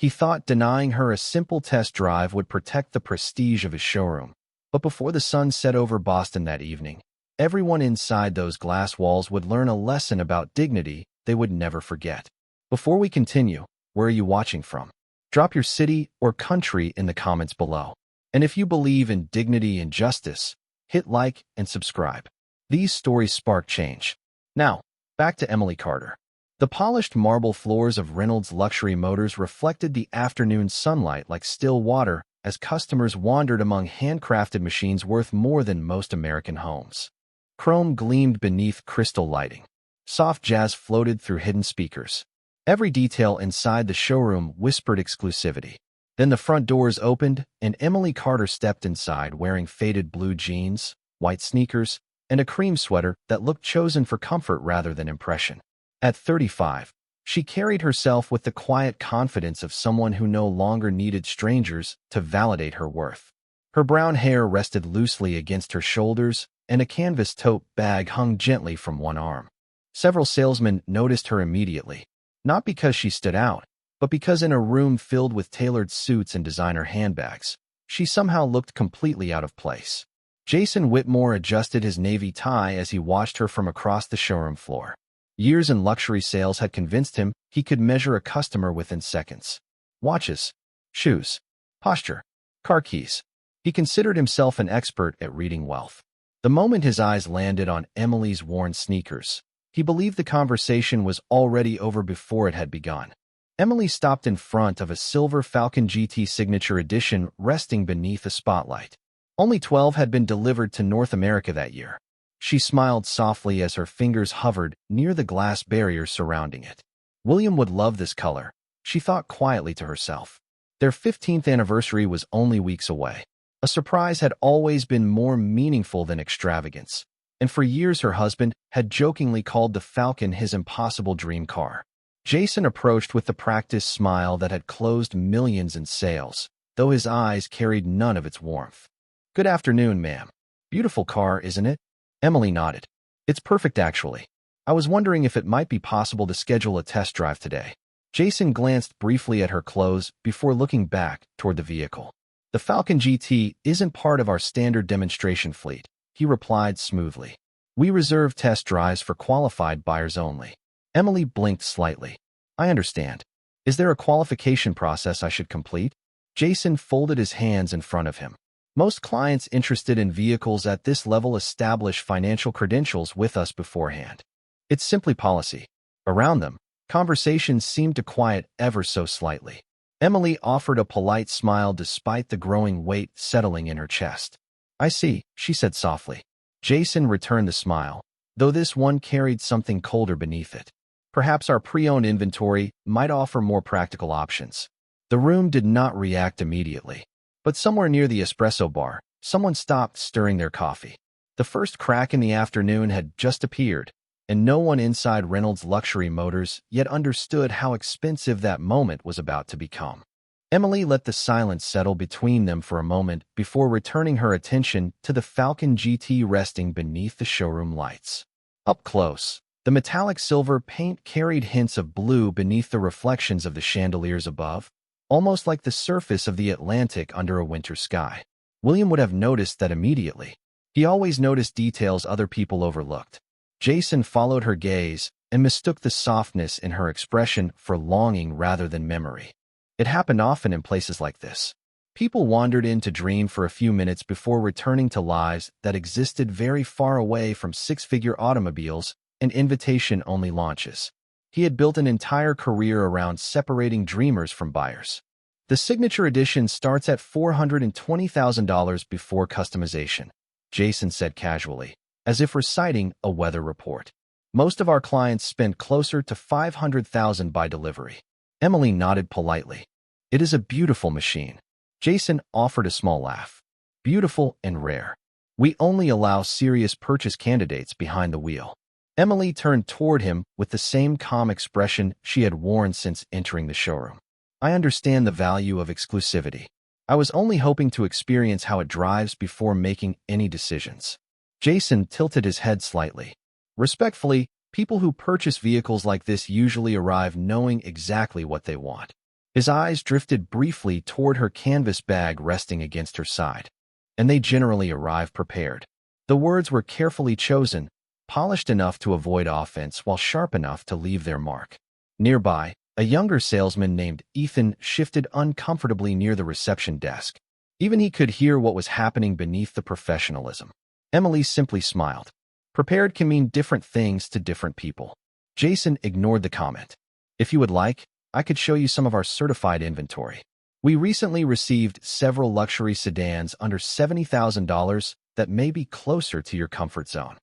He thought denying her a simple test drive would protect the prestige of his showroom. But before the sun set over Boston that evening, everyone inside those glass walls would learn a lesson about dignity they would never forget. Before we continue, where are you watching from? Drop your city or country in the comments below. And if you believe in dignity and justice, hit like and subscribe. These stories spark change. Now, back to Emily Carter. The polished marble floors of Reynolds Luxury Motors reflected the afternoon sunlight like still water as customers wandered among handcrafted machines worth more than most American homes. Chrome gleamed beneath crystal lighting. Soft jazz floated through hidden speakers. Every detail inside the showroom whispered exclusivity. Then the front doors opened, and Emily Carter stepped inside wearing faded blue jeans, white sneakers, and a cream sweater that looked chosen for comfort rather than impression. At 35, she carried herself with the quiet confidence of someone who no longer needed strangers to validate her worth. Her brown hair rested loosely against her shoulders, and a canvas tote bag hung gently from one arm. Several salesmen noticed her immediately, not because she stood out, but because in a room filled with tailored suits and designer handbags, she somehow looked completely out of place. Jason Whitmore adjusted his navy tie as he watched her from across the showroom floor. Years in luxury sales had convinced him he could measure a customer within seconds. Watches, shoes, posture, car keys. He considered himself an expert at reading wealth. The moment his eyes landed on Emily's worn sneakers, he believed the conversation was already over before it had begun. Emily stopped in front of a silver Falcon GT Signature Edition resting beneath a spotlight. Only 12 had been delivered to North America that year. She smiled softly as her fingers hovered near the glass barrier surrounding it. William would love this color, she thought quietly to herself. Their 15th anniversary was only weeks away. A surprise had always been more meaningful than extravagance, and for years her husband had jokingly called the Falcon his impossible dream car. Jason approached with the practiced smile that had closed millions in sales, though his eyes carried none of its warmth. "Good afternoon, ma'am. Beautiful car, isn't it?" Emily nodded. "It's perfect, actually. I was wondering if it might be possible to schedule a test drive today." Jason glanced briefly at her clothes before looking back toward the vehicle. "The Falcon GT isn't part of our standard demonstration fleet," he replied smoothly. "We reserve test drives for qualified buyers only." Emily blinked slightly. "I understand. Is there a qualification process I should complete?" Jason folded his hands in front of him. "Most clients interested in vehicles at this level establish financial credentials with us beforehand. It's simply policy." Around them, conversations seemed to quiet ever so slightly. Emily offered a polite smile despite the growing weight settling in her chest. "I see," she said softly. Jason returned the smile, though this one carried something colder beneath it. "Perhaps our pre-owned inventory might offer more practical options." The room did not react immediately, but somewhere near the espresso bar, someone stopped stirring their coffee. The first crack in the afternoon had just appeared, and no one inside Reynolds Luxury Motors yet understood how expensive that moment was about to become. Emily let the silence settle between them for a moment before returning her attention to the Falcon GT resting beneath the showroom lights. Up close, the metallic silver paint carried hints of blue beneath the reflections of the chandeliers above, almost like the surface of the Atlantic under a winter sky. William would have noticed that immediately. He always noticed details other people overlooked. Jason followed her gaze and mistook the softness in her expression for longing rather than memory. It happened often in places like this. People wandered in to dream for a few minutes before returning to lives that existed very far away from six-figure automobiles and invitation-only launches. He had built an entire career around separating dreamers from buyers. The Signature Edition starts at $420,000 before customization, Jason said casually, as if reciting a weather report. Most of our clients spend closer to $500,000 by delivery. Emily nodded politely. "It is a beautiful machine." Jason offered a small laugh. "Beautiful and rare. We only allow serious purchase candidates behind the wheel." Emily turned toward him with the same calm expression she had worn since entering the showroom. "I understand the value of exclusivity. I was only hoping to experience how it drives before making any decisions." Jason tilted his head slightly. "Respectfully, people who purchase vehicles like this usually arrive knowing exactly what they want. His eyes drifted briefly toward her canvas bag resting against her side, and they generally arrive prepared. The words were carefully chosen, polished enough to avoid offense while sharp enough to leave their mark. Nearby, a younger salesman named Ethan shifted uncomfortably near the reception desk. Even he could hear what was happening beneath the professionalism. Emily simply smiled. Prepared can mean different things to different people. Jason ignored the comment. If you would like, I could show you some of our certified inventory. We recently received several luxury sedans under $70,000 that may be closer to your comfort zone.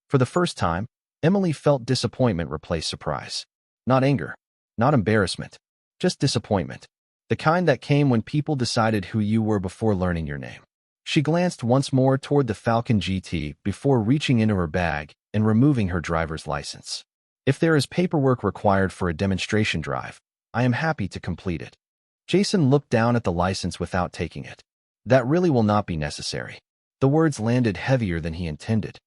For the first time, Emily felt disappointment replace surprise. Not anger, not embarrassment, just disappointment. The kind that came when people decided who you were before learning your name. She glanced once more toward the Falcon GT before reaching into her bag and removing her driver's license. If there is paperwork required for a demonstration drive, I am happy to complete it. Jason looked down at the license without taking it. That really will not be necessary. The words landed heavier than he intended.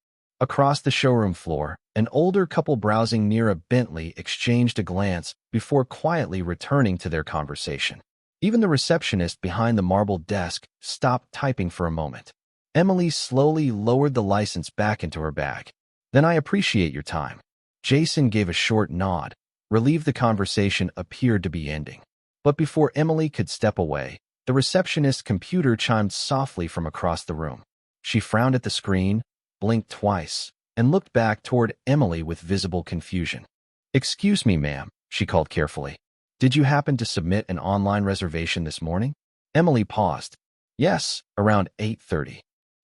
Across the showroom floor, an older couple browsing near a Bentley exchanged a glance before quietly returning to their conversation. Even the receptionist behind the marble desk stopped typing for a moment. Emily slowly lowered the license back into her bag. Then I appreciate your time. Jason gave a short nod, relieved the conversation appeared to be ending. But before Emily could step away, the receptionist's computer chimed softly from across the room. She frowned at the screen, blinked twice, and looked back toward Emily with visible confusion. "Excuse me, ma'am," she called carefully. "Did you happen to submit an online reservation this morning?" Emily paused. "Yes, around 8:30.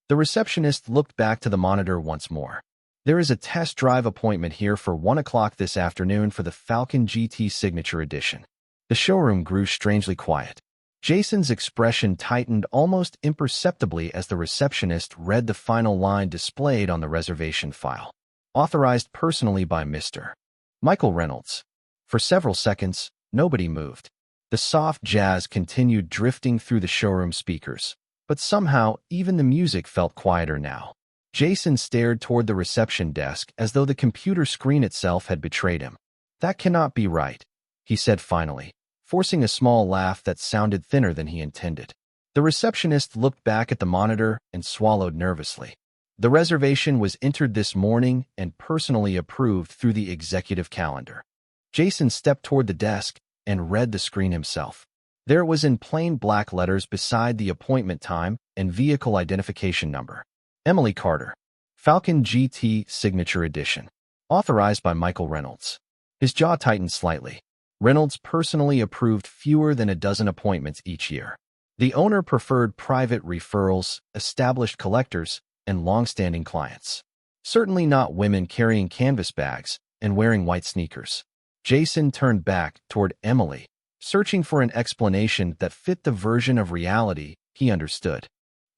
The receptionist looked back to the monitor once more. "There is a test drive appointment here for 1 o'clock this afternoon for the Falcon GT Signature Edition." The showroom grew strangely quiet. Jason's expression tightened almost imperceptibly as the receptionist read the final line displayed on the reservation file. "Authorized personally by Mr. Michael Reynolds." For several seconds, nobody moved. The soft jazz continued drifting through the showroom speakers, but somehow even the music felt quieter now. Jason stared toward the reception desk as though the computer screen itself had betrayed him. "That cannot be right," he said finally, forcing a small laugh that sounded thinner than he intended. The receptionist looked back at the monitor and swallowed nervously. The reservation was entered this morning and personally approved through the executive calendar. Jason stepped toward the desk and read the screen himself. There it was in plain black letters beside the appointment time and vehicle identification number. Emily Carter, Falcon GT Signature Edition. Authorized by Michael Reynolds. His jaw tightened slightly. Reynolds personally approved fewer than a dozen appointments each year. The owner preferred private referrals, established collectors, and long-standing clients. Certainly not women carrying canvas bags and wearing white sneakers. Jason turned back toward Emily, searching for an explanation that fit the version of reality he understood.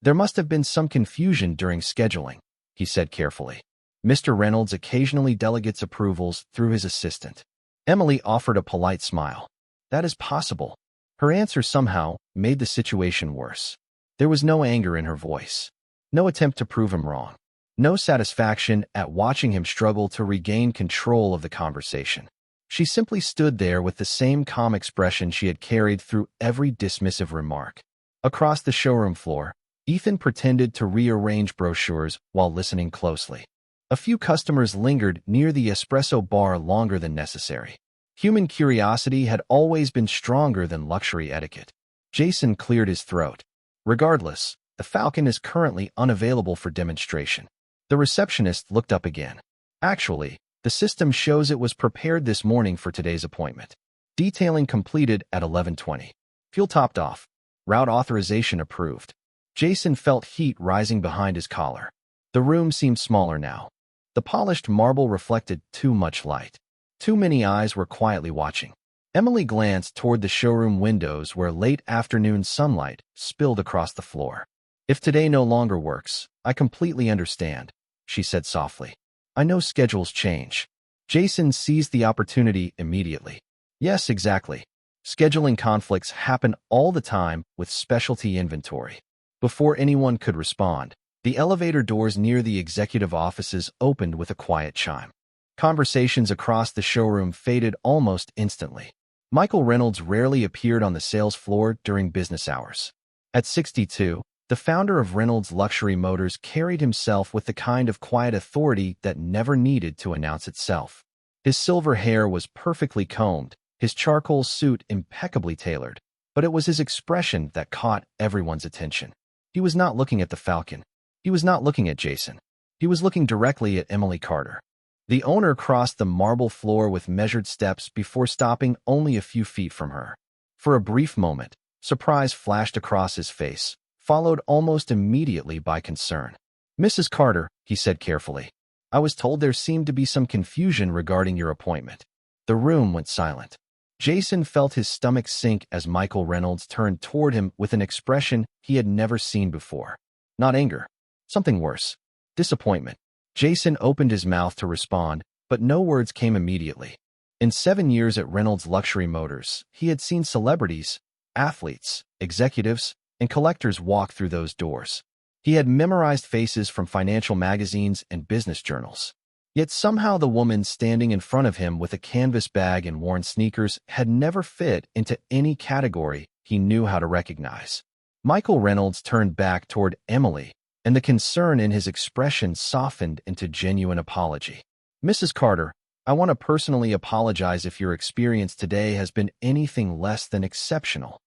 "There must have been some confusion during scheduling," he said carefully. "Mr. Reynolds occasionally delegates approvals through his assistant." Emily offered a polite smile. "That is possible." Her answer somehow made the situation worse. There was no anger in her voice. No attempt to prove him wrong. No satisfaction at watching him struggle to regain control of the conversation. She simply stood there with the same calm expression she had carried through every dismissive remark. Across the showroom floor, Ethan pretended to rearrange brochures while listening closely. A few customers lingered near the espresso bar longer than necessary. Human curiosity had always been stronger than luxury etiquette. Jason cleared his throat. "Regardless, the Falcon is currently unavailable for demonstration." The receptionist looked up again. "Actually, the system shows it was prepared this morning for today's appointment. Detailing completed at 11:20. Fuel topped off. Route authorization approved." Jason felt heat rising behind his collar. The room seemed smaller now. The polished marble reflected too much light. Too many eyes were quietly watching. Emily glanced toward the showroom windows where late afternoon sunlight spilled across the floor. "If today no longer works, I completely understand," she said softly. "I know schedules change." Jason seized the opportunity immediately. "Yes, exactly. Scheduling conflicts happen all the time with specialty inventory." Before anyone could respond, the elevator doors near the executive offices opened with a quiet chime. Conversations across the showroom faded almost instantly. Michael Reynolds rarely appeared on the sales floor during business hours. At 62, the founder of Reynolds Luxury Motors carried himself with the kind of quiet authority that never needed to announce itself. His silver hair was perfectly combed, his charcoal suit impeccably tailored, but it was his expression that caught everyone's attention. He was not looking at the Falcon. He was not looking at Jason. He was looking directly at Emily Carter. The owner crossed the marble floor with measured steps before stopping only a few feet from her. For a brief moment, surprise flashed across his face, followed almost immediately by concern. "Mrs. Carter," he said carefully, "I was told there seemed to be some confusion regarding your appointment." The room went silent. Jason felt his stomach sink as Michael Reynolds turned toward him with an expression he had never seen before. Not anger. Something worse. Disappointment. Jason opened his mouth to respond, but no words came immediately. In 7 years at Reynolds Luxury Motors, he had seen celebrities, athletes, executives, and collectors walk through those doors. He had memorized faces from financial magazines and business journals. Yet somehow the woman standing in front of him with a canvas bag and worn sneakers had never fit into any category he knew how to recognize. Michael Reynolds turned back toward Emily, and the concern in his expression softened into genuine apology. "Mrs. Carter, I want to personally apologize if your experience today has been anything less than exceptional."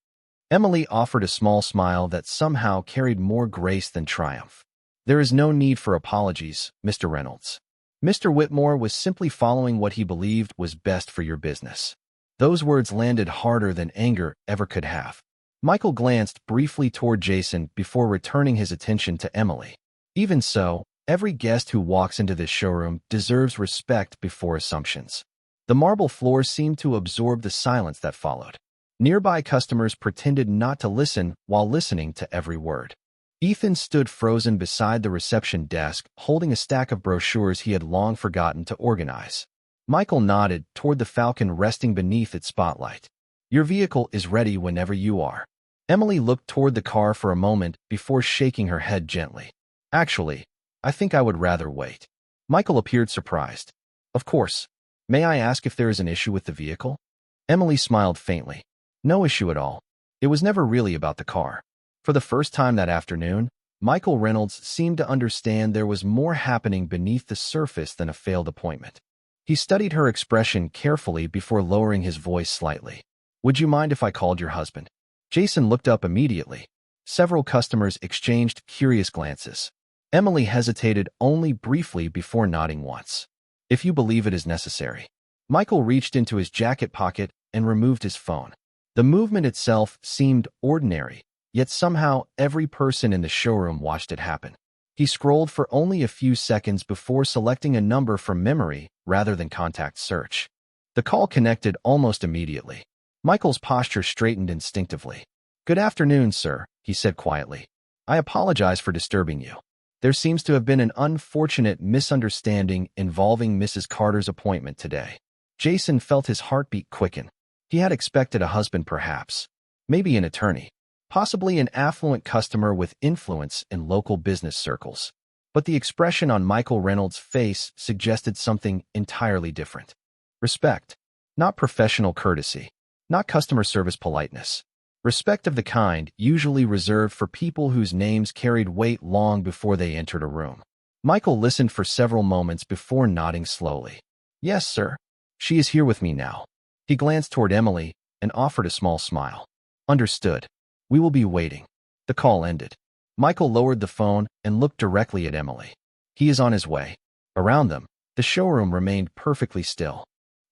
Emily offered a small smile that somehow carried more grace than triumph. "There is no need for apologies, Mr. Reynolds. Mr. Whitmore was simply following what he believed was best for your business." Those words landed harder than anger ever could have. Michael glanced briefly toward Jason before returning his attention to Emily. "Even so, every guest who walks into this showroom deserves respect before assumptions." The marble floor seemed to absorb the silence that followed. Nearby customers pretended not to listen while listening to every word. Ethan stood frozen beside the reception desk, holding a stack of brochures he had long forgotten to organize. Michael nodded toward the Falcon resting beneath its spotlight. "Your vehicle is ready whenever you are." Emily looked toward the car for a moment before shaking her head gently. "Actually, I think I would rather wait." Michael appeared surprised. "Of course. May I ask if there is an issue with the vehicle?" Emily smiled faintly. "No issue at all. It was never really about the car." For the first time that afternoon, Michael Reynolds seemed to understand there was more happening beneath the surface than a failed appointment. He studied her expression carefully before lowering his voice slightly. "Would you mind if I called your husband?" Jason looked up immediately. Several customers exchanged curious glances. Emily hesitated only briefly before nodding once. "If you believe it is necessary." Michael reached into his jacket pocket and removed his phone. The movement itself seemed ordinary, yet somehow every person in the showroom watched it happen. He scrolled for only a few seconds before selecting a number from memory rather than contact search. The call connected almost immediately. Michael's posture straightened instinctively. "Good afternoon, sir," he said quietly. "I apologize for disturbing you. There seems to have been an unfortunate misunderstanding involving Mrs. Carter's appointment today." Jason felt his heartbeat quicken. He had expected a husband perhaps, maybe an attorney, possibly an affluent customer with influence in local business circles. But the expression on Michael Reynolds' face suggested something entirely different. Respect, not professional courtesy, not customer service politeness. Respect of the kind usually reserved for people whose names carried weight long before they entered a room. Michael listened for several moments before nodding slowly. "Yes, sir. She is here with me now." He glanced toward Emily and offered a small smile. "Understood. We will be waiting." The call ended. Michael lowered the phone and looked directly at Emily. "He is on his way." Around them, the showroom remained perfectly still.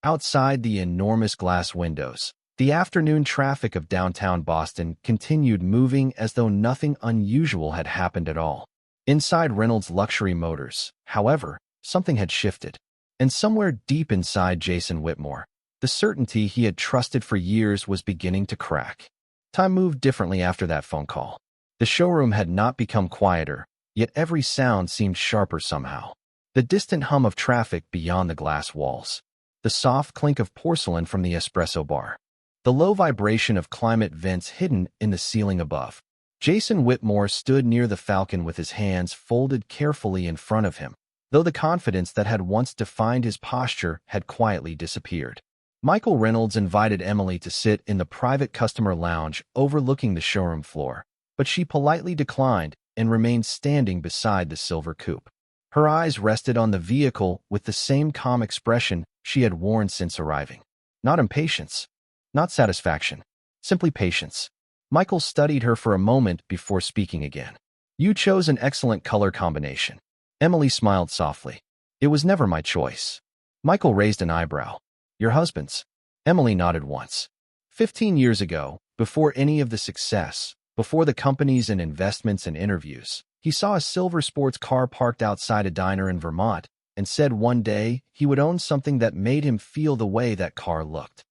Outside the enormous glass windows, the afternoon traffic of downtown Boston continued moving as though nothing unusual had happened at all. Inside Reynolds Luxury Motors, however, something had shifted. And somewhere deep inside Jason Whitmore, the certainty he had trusted for years was beginning to crack. Time moved differently after that phone call. The showroom had not become quieter, yet every sound seemed sharper somehow. The distant hum of traffic beyond the glass walls. The soft clink of porcelain from the espresso bar. The low vibration of climate vents hidden in the ceiling above. Jason Whitmore stood near the Falcon with his hands folded carefully in front of him, though the confidence that had once defined his posture had quietly disappeared. Michael Reynolds invited Emily to sit in the private customer lounge overlooking the showroom floor, but she politely declined and remained standing beside the silver coupe. Her eyes rested on the vehicle with the same calm expression she had worn since arriving. Not impatience, not satisfaction, simply patience. Michael studied her for a moment before speaking again. You chose an excellent color combination. Emily smiled softly. It was never my choice. Michael raised an eyebrow. Your husband's? Emily nodded once. 15 years ago, before any of the success, before the companies and investments and interviews, he saw a silver sports car parked outside a diner in Vermont and said one day he would own something that made him feel the way that car looked.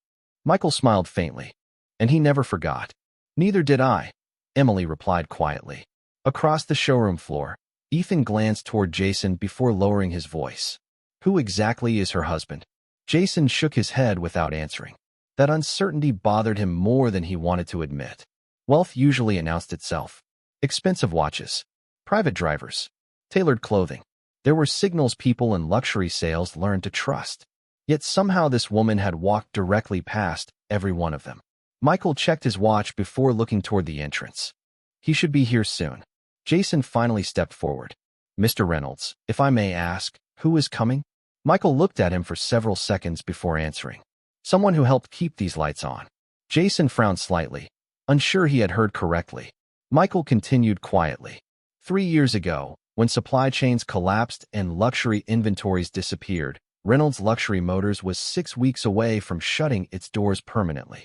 Michael smiled faintly. And he never forgot. Neither did I, Emily replied quietly. Across the showroom floor, Ethan glanced toward Jason before lowering his voice. Who exactly is her husband? Jason shook his head without answering. That uncertainty bothered him more than he wanted to admit. Wealth usually announced itself. Expensive watches, private drivers, tailored clothing. There were signals people in luxury sales learned to trust. Yet somehow this woman had walked directly past every one of them. Michael checked his watch before looking toward the entrance. He should be here soon. Jason finally stepped forward. Mr. Reynolds, if I may ask, who is coming? Michael looked at him for several seconds before answering. Someone who helped keep these lights on. Jason frowned slightly, unsure he had heard correctly. Michael continued quietly. 3 years ago, when supply chains collapsed and luxury inventories disappeared, Reynolds Luxury Motors was 6 weeks away from shutting its doors permanently.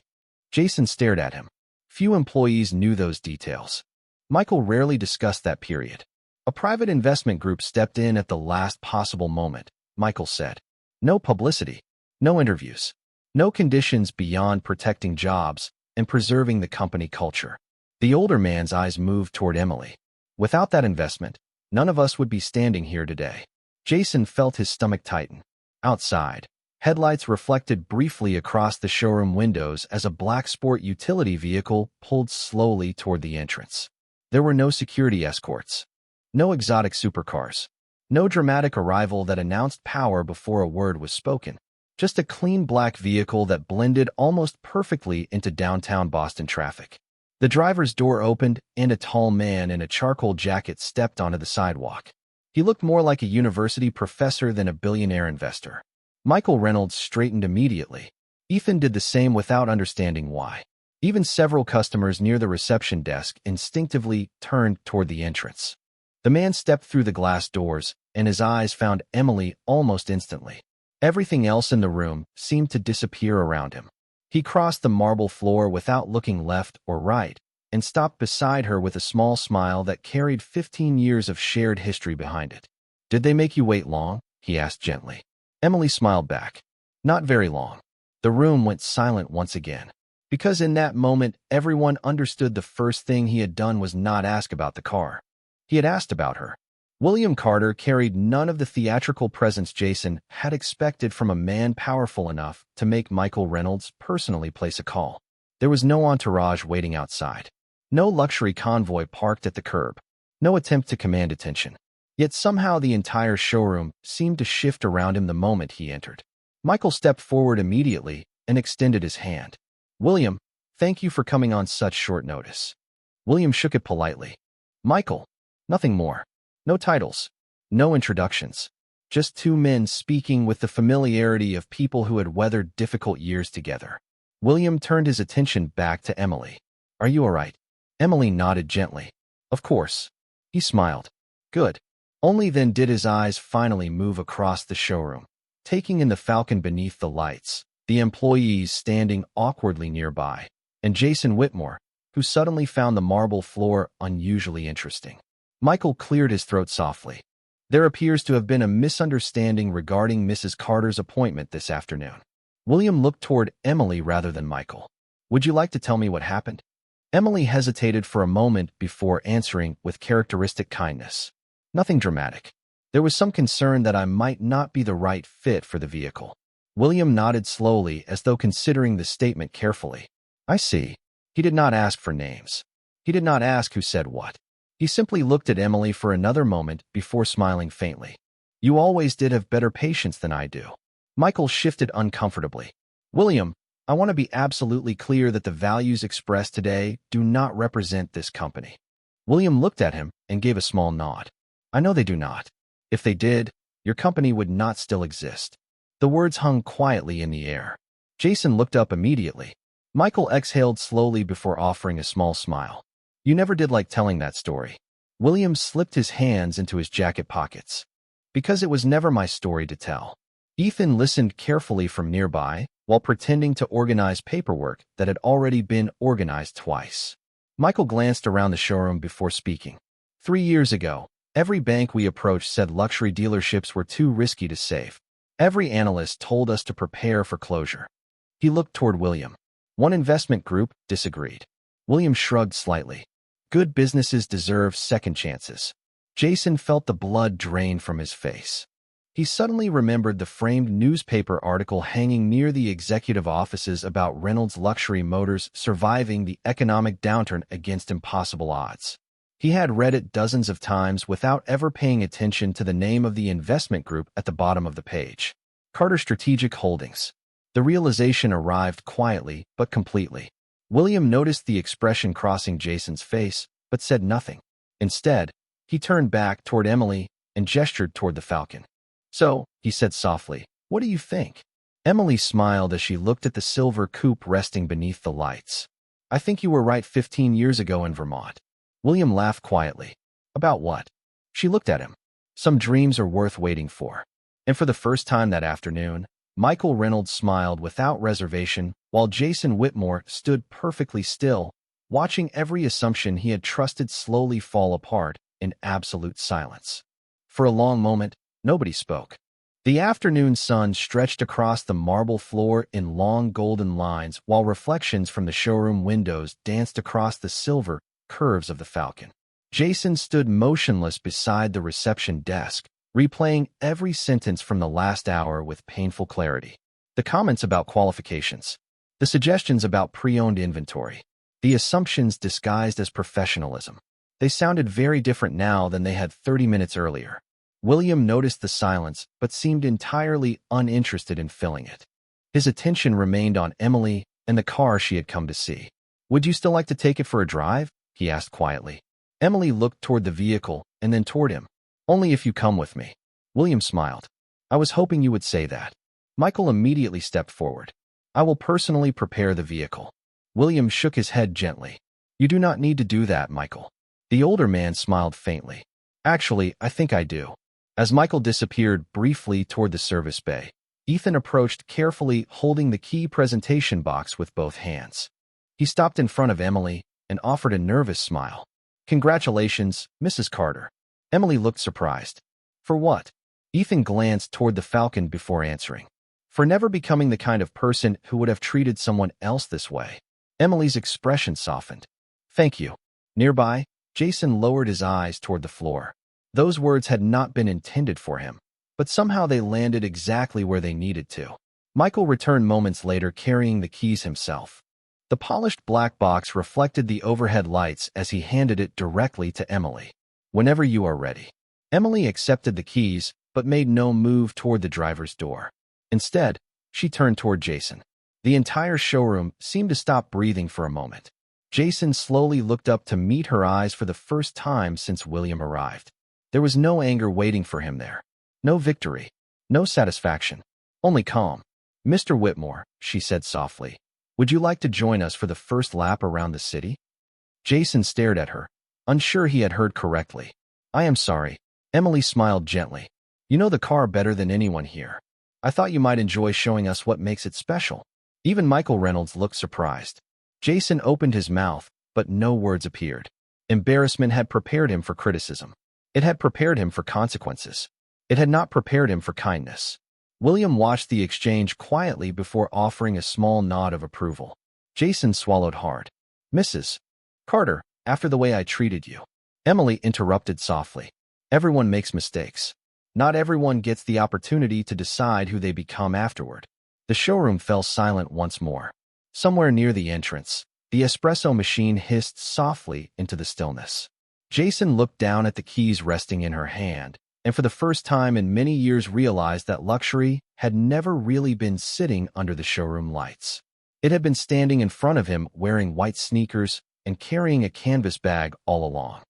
Jason stared at him. Few employees knew those details. Michael rarely discussed that period. A private investment group stepped in at the last possible moment, Michael said. No publicity, no interviews, no conditions beyond protecting jobs and preserving the company culture. The older man's eyes moved toward Emily. Without that investment, none of us would be standing here today. Jason felt his stomach tighten. Outside, headlights reflected briefly across the showroom windows as a black sport utility vehicle pulled slowly toward the entrance. There were no security escorts, no exotic supercars, no dramatic arrival that announced power before a word was spoken. Just a clean black vehicle that blended almost perfectly into downtown Boston traffic. The driver's door opened and a tall man in a charcoal jacket stepped onto the sidewalk. He looked more like a university professor than a billionaire investor. Michael Reynolds straightened immediately. Ethan did the same without understanding why. Even several customers near the reception desk instinctively turned toward the entrance. The man stepped through the glass doors, and his eyes found Emily almost instantly. Everything else in the room seemed to disappear around him. He crossed the marble floor without looking left or right, and stopped beside her with a small smile that carried 15 years of shared history behind it. Did they make you wait long? He asked gently. Emily smiled back. Not very long. The room went silent once again. Because in that moment, everyone understood the first thing he had done was not ask about the car. He had asked about her. William Carter carried none of the theatrical presence Jason had expected from a man powerful enough to make Michael Reynolds personally place a call. There was no entourage waiting outside. No luxury convoy parked at the curb. No attempt to command attention. Yet somehow the entire showroom seemed to shift around him the moment he entered. Michael stepped forward immediately and extended his hand. William, thank you for coming on such short notice. William shook it politely. Michael, nothing more. No titles. No introductions. Just two men speaking with the familiarity of people who had weathered difficult years together. William turned his attention back to Emily. Are you all right? Emily nodded gently. Of course. He smiled. Good. Only then did his eyes finally move across the showroom, taking in the Falcon beneath the lights, the employees standing awkwardly nearby, and Jason Whitmore, who suddenly found the marble floor unusually interesting. Michael cleared his throat softly. There appears to have been a misunderstanding regarding Mrs. Carter's appointment this afternoon. William looked toward Emily rather than Michael. Would you like to tell me what happened? Emily hesitated for a moment before answering with characteristic kindness. Nothing dramatic. There was some concern that I might not be the right fit for the vehicle. William nodded slowly as though considering the statement carefully. I see. He did not ask for names. He did not ask who said what. He simply looked at Emily for another moment before smiling faintly. You always did have better patience than I do. Michael shifted uncomfortably. William, I want to be absolutely clear that the values expressed today do not represent this company. William looked at him and gave a small nod. I know they do not. If they did, your company would not still exist. The words hung quietly in the air. Jason looked up immediately. Michael exhaled slowly before offering a small smile. You never did like telling that story. William slipped his hands into his jacket pockets. Because it was never my story to tell. Ethan listened carefully from nearby, while pretending to organize paperwork that had already been organized twice. Michael glanced around the showroom before speaking. 3 years ago, every bank we approached said luxury dealerships were too risky to save. Every analyst told us to prepare for closure. He looked toward William. One investment group disagreed. William shrugged slightly. Good businesses deserve second chances. Jason felt the blood drain from his face. He suddenly remembered the framed newspaper article hanging near the executive offices about Reynolds Luxury Motors surviving the economic downturn against impossible odds. He had read it dozens of times without ever paying attention to the name of the investment group at the bottom of the page. Carter Strategic Holdings. The realization arrived quietly but completely. William noticed the expression crossing Jason's face, but said nothing. Instead, he turned back toward Emily and gestured toward the Falcon. So, he said softly, what do you think? Emily smiled as she looked at the silver coupe resting beneath the lights. I think you were right 15 years ago in Vermont. William laughed quietly. About what? She looked at him. Some dreams are worth waiting for. And for the first time that afternoon, Michael Reynolds smiled without reservation, while Jason Whitmore stood perfectly still, watching every assumption he had trusted slowly fall apart in absolute silence. For a long moment, nobody spoke. The afternoon sun stretched across the marble floor in long golden lines while reflections from the showroom windows danced across the silver curves of the Falcon. Jason stood motionless beside the reception desk, replaying every sentence from the last hour with painful clarity. The comments about qualifications, the suggestions about pre-owned inventory, the assumptions disguised as professionalism. They sounded very different now than they had 30 minutes earlier. William noticed the silence, but seemed entirely uninterested in filling it. His attention remained on Emily and the car she had come to see. Would you still like to take it for a drive? He asked quietly. Emily looked toward the vehicle and then toward him. Only if you come with me. William smiled. I was hoping you would say that. Michael immediately stepped forward. I will personally prepare the vehicle. William shook his head gently. You do not need to do that, Michael. The older man smiled faintly. Actually, I think I do. As Michael disappeared briefly toward the service bay, Ethan approached carefully, holding the key presentation box with both hands. He stopped in front of Emily and offered a nervous smile. Congratulations, Mrs. Carter. Emily looked surprised. For what? Ethan glanced toward the Falcon before answering. For never becoming the kind of person who would have treated someone else this way. Emily's expression softened. Thank you. Nearby, Jason lowered his eyes toward the floor. Those words had not been intended for him, but somehow they landed exactly where they needed to. Michael returned moments later carrying the keys himself. The polished black box reflected the overhead lights as he handed it directly to Emily. Whenever you are ready. Emily accepted the keys, but made no move toward the driver's door. Instead, she turned toward Jason. The entire showroom seemed to stop breathing for a moment. Jason slowly looked up to meet her eyes for the first time since William arrived. There was no anger waiting for him there. No victory. No satisfaction. Only calm. Mr. Whitmore, she said softly, would you like to join us for the first lap around the city? Jason stared at her, unsure he had heard correctly. I am sorry. Emily smiled gently. You know the car better than anyone here. I thought you might enjoy showing us what makes it special. Even Michael Reynolds looked surprised. Jason opened his mouth, but no words appeared. Embarrassment had prepared him for criticism. It had prepared him for consequences. It had not prepared him for kindness. William watched the exchange quietly before offering a small nod of approval. Jason swallowed hard. Mrs. Carter, after the way I treated you. Emily interrupted softly. Everyone makes mistakes. Not everyone gets the opportunity to decide who they become afterward. The showroom fell silent once more. Somewhere near the entrance, the espresso machine hissed softly into the stillness. Jason looked down at the keys resting in her hand, and for the first time in many years realized that luxury had never really been sitting under the showroom lights. It had been standing in front of him wearing white sneakers and carrying a canvas bag all along.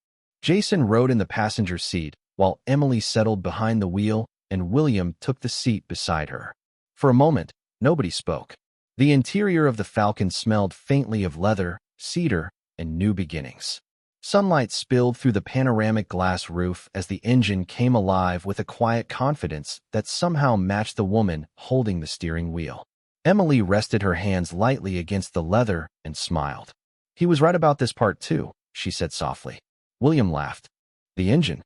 Jason rode in the passenger seat while Emily settled behind the wheel and William took the seat beside her. For a moment, nobody spoke. The interior of the Falcon smelled faintly of leather, cedar, and new beginnings. Sunlight spilled through the panoramic glass roof as the engine came alive with a quiet confidence that somehow matched the woman holding the steering wheel. Emily rested her hands lightly against the leather and smiled. "He was right about this part too," she said softly. William laughed. "The engine?"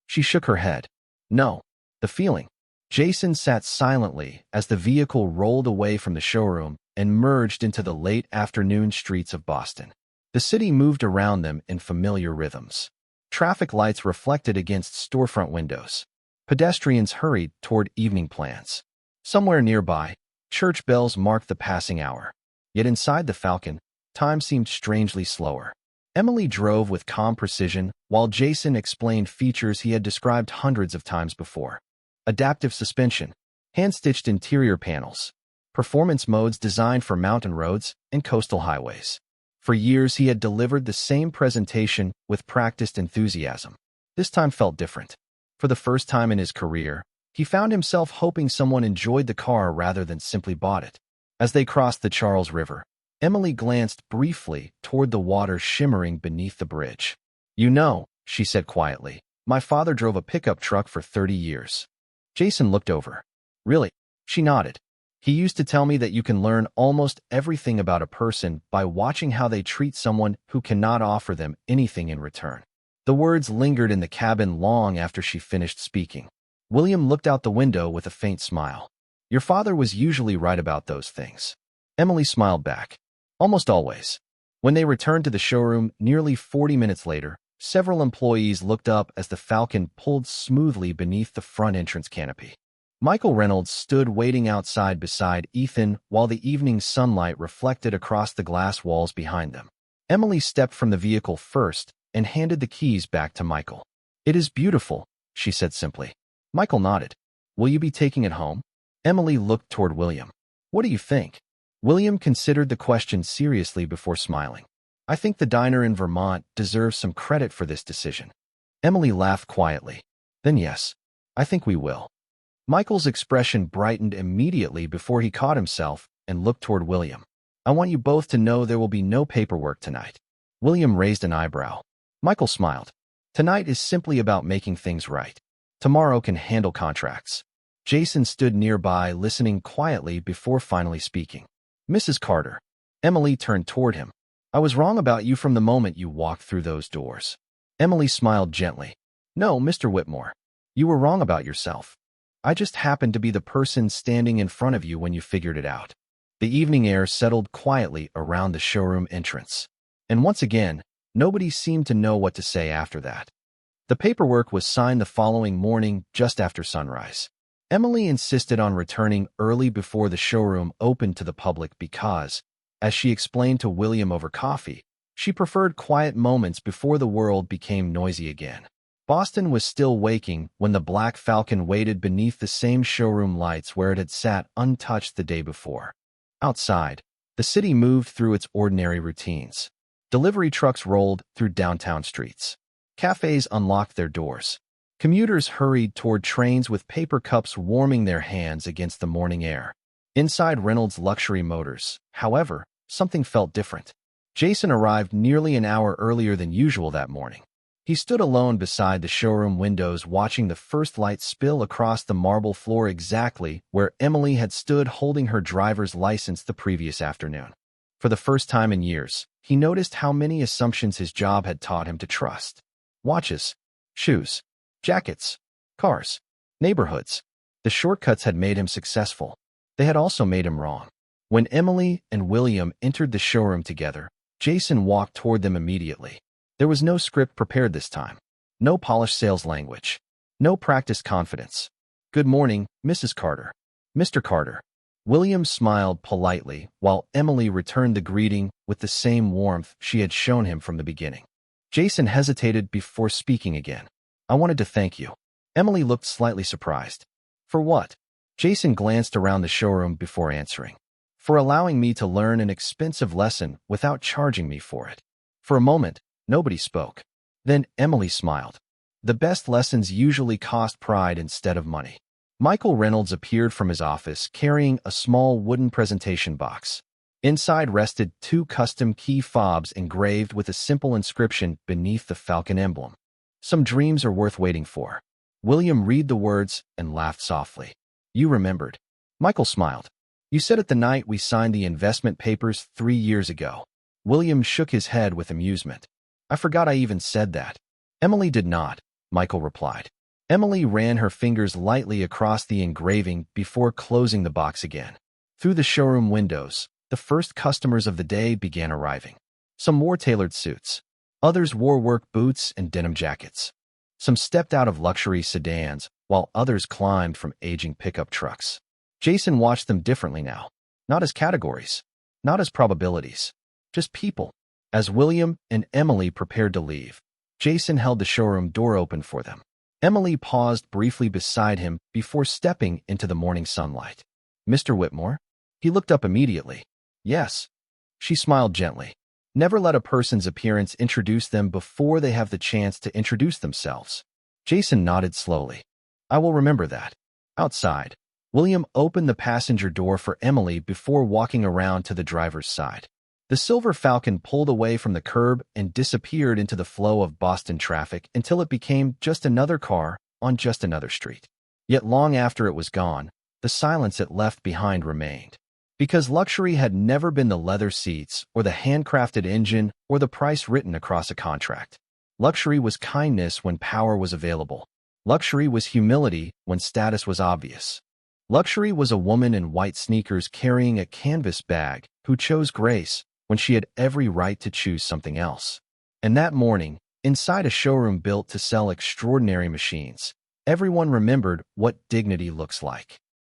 She shook her head. "No, the feeling." Jason sat silently as the vehicle rolled away from the showroom and merged into the late afternoon streets of Boston. The city moved around them in familiar rhythms. Traffic lights reflected against storefront windows. Pedestrians hurried toward evening plans. Somewhere nearby, church bells marked the passing hour. Yet inside the Falcon, time seemed strangely slower. Emily drove with calm precision while Jason explained features he had described hundreds of times before. Adaptive suspension, hand-stitched interior panels, performance modes designed for mountain roads and coastal highways. For years, he had delivered the same presentation with practiced enthusiasm. This time felt different. For the first time in his career, he found himself hoping someone enjoyed the car rather than simply bought it. As they crossed the Charles River, Emily glanced briefly toward the water shimmering beneath the bridge. "You know," she said quietly, "my father drove a pickup truck for 30 years. Jason looked over. "Really?" She nodded. "He used to tell me that you can learn almost everything about a person by watching how they treat someone who cannot offer them anything in return." The words lingered in the cabin long after she finished speaking. William looked out the window with a faint smile. "Your father was usually right about those things." Emily smiled back. "Almost always." When they returned to the showroom nearly 40 minutes later, several employees looked up as the Falcon pulled smoothly beneath the front entrance canopy. Michael Reynolds stood waiting outside beside Ethan while the evening sunlight reflected across the glass walls behind them. Emily stepped from the vehicle first and handed the keys back to Michael. "It is beautiful," she said simply. Michael nodded. "Will you be taking it home?" Emily looked toward William. "What do you think?" William considered the question seriously before smiling. "I think the diner in Vermont deserves some credit for this decision." Emily laughed quietly. "Then yes, I think we will." Michael's expression brightened immediately before he caught himself and looked toward William. "I want you both to know there will be no paperwork tonight." William raised an eyebrow. Michael smiled. "Tonight is simply about making things right. Tomorrow can handle contracts." Jason stood nearby, listening quietly before finally speaking. "Mrs. Carter." Emily turned toward him. "I was wrong about you from the moment you walked through those doors." Emily smiled gently. "No, Mr. Whitmore. You were wrong about yourself. I just happened to be the person standing in front of you when you figured it out." The evening air settled quietly around the showroom entrance. And once again, nobody seemed to know what to say after that. The paperwork was signed the following morning just after sunrise. Emily insisted on returning early before the showroom opened to the public because, as she explained to William over coffee, she preferred quiet moments before the world became noisy again. Boston was still waking when the Black Falcon waited beneath the same showroom lights where it had sat untouched the day before. Outside, the city moved through its ordinary routines. Delivery trucks rolled through downtown streets. Cafes unlocked their doors. Commuters hurried toward trains with paper cups warming their hands against the morning air. Inside Reynolds' luxury motors, however, something felt different. Jason arrived nearly an hour earlier than usual that morning. He stood alone beside the showroom windows watching the first light spill across the marble floor exactly where Emily had stood holding her driver's license the previous afternoon. For the first time in years, he noticed how many assumptions his job had taught him to trust. Watches, shoes, jackets, cars, neighborhoods. The shortcuts had made him successful. They had also made him wrong. When Emily and William entered the showroom together, Jason walked toward them immediately. There was no script prepared this time. No polished sales language. No practiced confidence. "Good morning, Mrs. Carter." "Mr. Carter." William smiled politely while Emily returned the greeting with the same warmth she had shown him from the beginning. Jason hesitated before speaking again. "I wanted to thank you." Emily looked slightly surprised. For what? Jason glanced around the showroom before answering. For allowing me to learn an expensive lesson without charging me for it. For a moment, nobody spoke. Then Emily smiled. The best lessons usually cost pride instead of money. Michael Reynolds appeared from his office carrying a small wooden presentation box. Inside rested 2 custom key fobs engraved with a simple inscription beneath the falcon emblem. Some dreams are worth waiting for. William read the words and laughed softly. You remembered. Michael smiled. You said it the night we signed the investment papers 3 years ago. William shook his head with amusement. I forgot I even said that. Emily did not, Michael replied. Emily ran her fingers lightly across the engraving before closing the box again. Through the showroom windows, the first customers of the day began arriving. Some wore tailored suits. Others wore work boots and denim jackets. Some stepped out of luxury sedans, while others climbed from aging pickup trucks. Jason watched them differently now. Not as categories. Not as probabilities. Just people. As William and Emily prepared to leave, Jason held the showroom door open for them. Emily paused briefly beside him before stepping into the morning sunlight. Mr. Whitmore? He looked up immediately. Yes. She smiled gently. Never let a person's appearance introduce them before they have the chance to introduce themselves. Jason nodded slowly. I will remember that. Outside, William opened the passenger door for Emily before walking around to the driver's side. The silver Falcon pulled away from the curb and disappeared into the flow of Boston traffic until it became just another car on just another street. Yet long after it was gone, the silence it left behind remained. Because luxury had never been the leather seats or the handcrafted engine or the price written across a contract. Luxury was kindness when power was available. Luxury was humility when status was obvious. Luxury was a woman in white sneakers carrying a canvas bag who chose grace when she had every right to choose something else. And that morning, inside a showroom built to sell extraordinary machines, everyone remembered what dignity looks like.